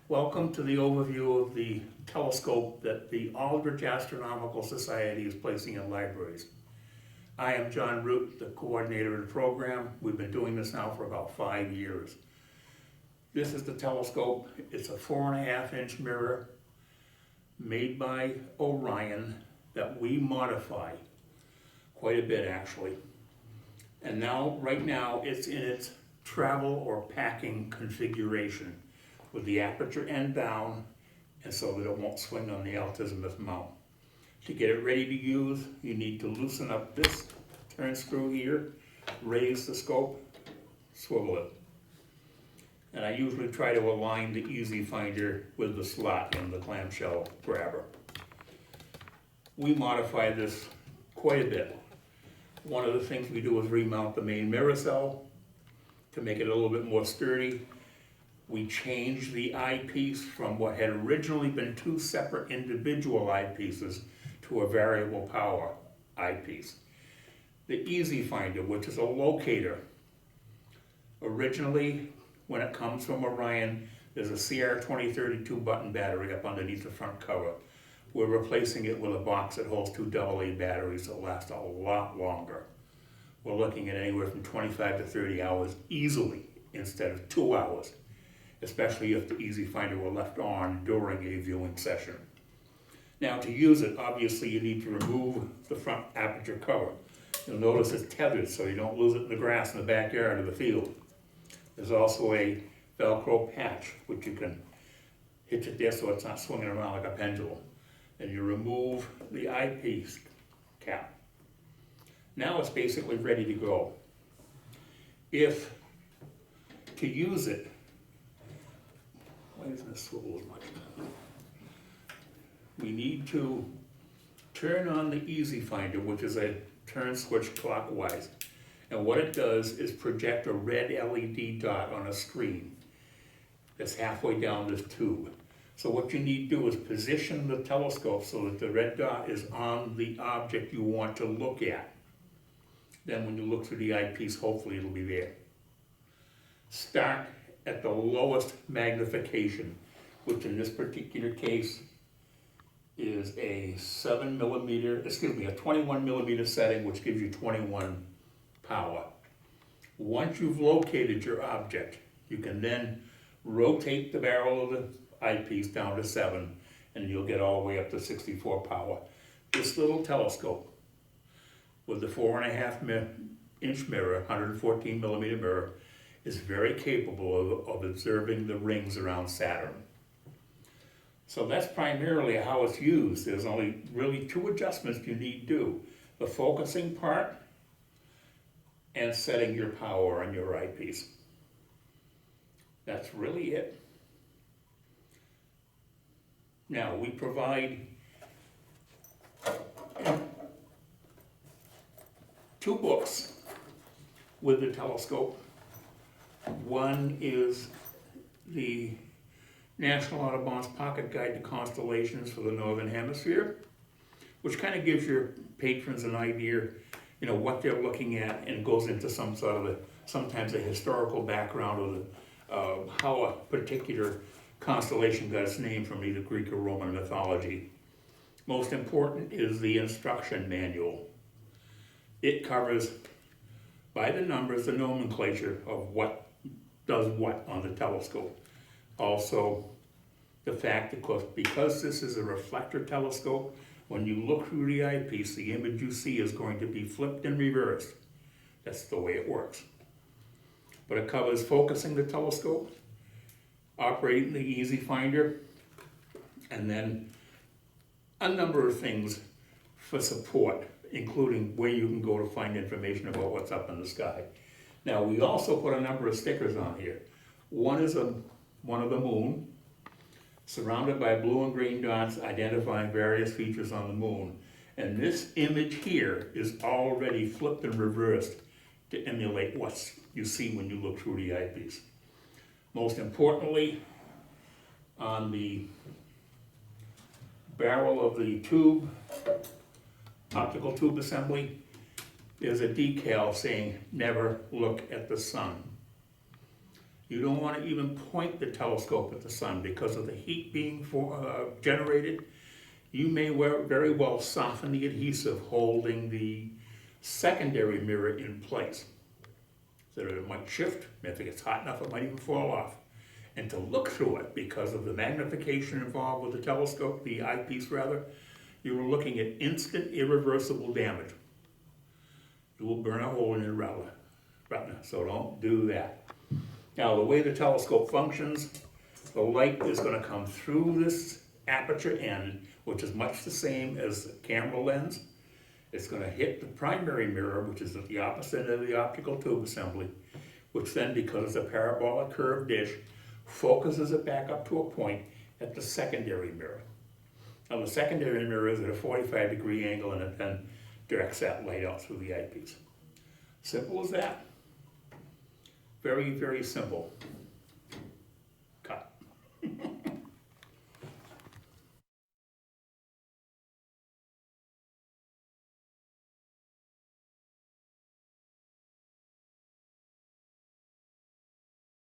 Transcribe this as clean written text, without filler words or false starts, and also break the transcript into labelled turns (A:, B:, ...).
A: Welcome to the overview of the telescope that the Aldrich Astronomy Society is placing in libraries. I am John Root, the coordinator of the program. We've been doing this now for about 5 years. This is the telescope. It's a 4.5-inch mirror made by Orion that we modify quite a bit actually. And right now it's in its travel or packing configuration with the aperture end down and so that it won't swing on the altizimuth mount. To get it ready to use, you need to loosen up this turn screw here, raise the scope, swivel it. And I usually try to align the easy finder with the slot in the clamshell grabber. We modify this quite a bit. One of the things we do is remount the main mirror cell to make it a little bit more sturdy. We change the eyepiece from what had originally been two separate individual eyepieces to a variable power eyepiece. The Easy Finder, which is a locator. Originally, when it comes from Orion, there's a CR2032 button battery up underneath the front cover. We're replacing it with a box that holds two AA batteries that last a lot longer. We're looking at anywhere from 25 to 30 hours easily instead of 2 hours, especially if the Easy Finder were left on during a viewing session. Now to use it, obviously you need to remove the front aperture cover. You'll notice it's tethered so you don't lose it in the grass in the backyard of the field. There's also a Velcro patch which you can hitch it there so it's not swinging around like a pendulum. And you remove the eyepiece cap. Now it's basically ready to go. If to use it, why doesn't it swivel as much? We need to turn on the Easy Finder, which is a turn switch clockwise. And what it does is project a red LED dot on a screen that's halfway down this tube. So what you need to do is position the telescope so that the red dot is on the object you want to look at. Then when you look through the eyepiece, hopefully it'll be there. Start at the lowest magnification, which in this particular case is a 21 millimeter setting, which gives you 21 power. Once you've located your object, you can then rotate the barrel of the eyepiece down to 7 and you'll get all the way up to 64 power. This little telescope with the 4.5-inch mirror, 114 millimeter mirror, is very capable of observing the rings around Saturn. So that's primarily how it's used. There's only really 2 adjustments you need to do. The focusing part and setting your power on your eyepiece. That's really it. Now we provide 2 books with the telescope. One is the National Audubon's Pocket Guide to Constellations for the Northern Hemisphere, which kind of gives your patrons an idea, what they're looking at, and goes into some sort of sometimes a historical background of how a particular constellation got its name from either Greek or Roman mythology. Most important is the instruction manual. It covers by the numbers the nomenclature of what does what on the telescope. Also, the fact that because this is a reflector telescope, when you look through the eyepiece, the image you see is going to be flipped and reversed. That's the way it works. But it covers focusing the telescope, operating the Easy Finder, and then a number of things for support, including where you can go to find information about what's up in the sky. Now, we also put a number of stickers on here. One is one of the moon, surrounded by blue and green dots identifying various features on the moon. And this image here is already flipped and reversed to emulate what you see when you look through the eyepiece. Most importantly, on the barrel of the tube, optical tube assembly, there's a decal saying, "Never look at the sun." You don't want to even point the telescope at the sun because of the heat being generated. You may very well soften the adhesive holding the secondary mirror in place. So that it might shift, if it gets hot enough it might even fall off. And to look through it, because of the magnification involved with the telescope, the eyepiece rather, you are looking at instant irreversible damage. You will burn a hole in your retina, so don't do that. Now the way the telescope functions, the light is going to come through this aperture end, which is much the same as the camera lens. It's going to hit the primary mirror, which is at the opposite end of the optical tube assembly, which then, because it's a parabolic curved dish, focuses it back up to a point at the secondary mirror. Now the secondary mirror is at a 45-degree angle, and it then directs that light out through the eyepiece. Simple as that. Very, very simple.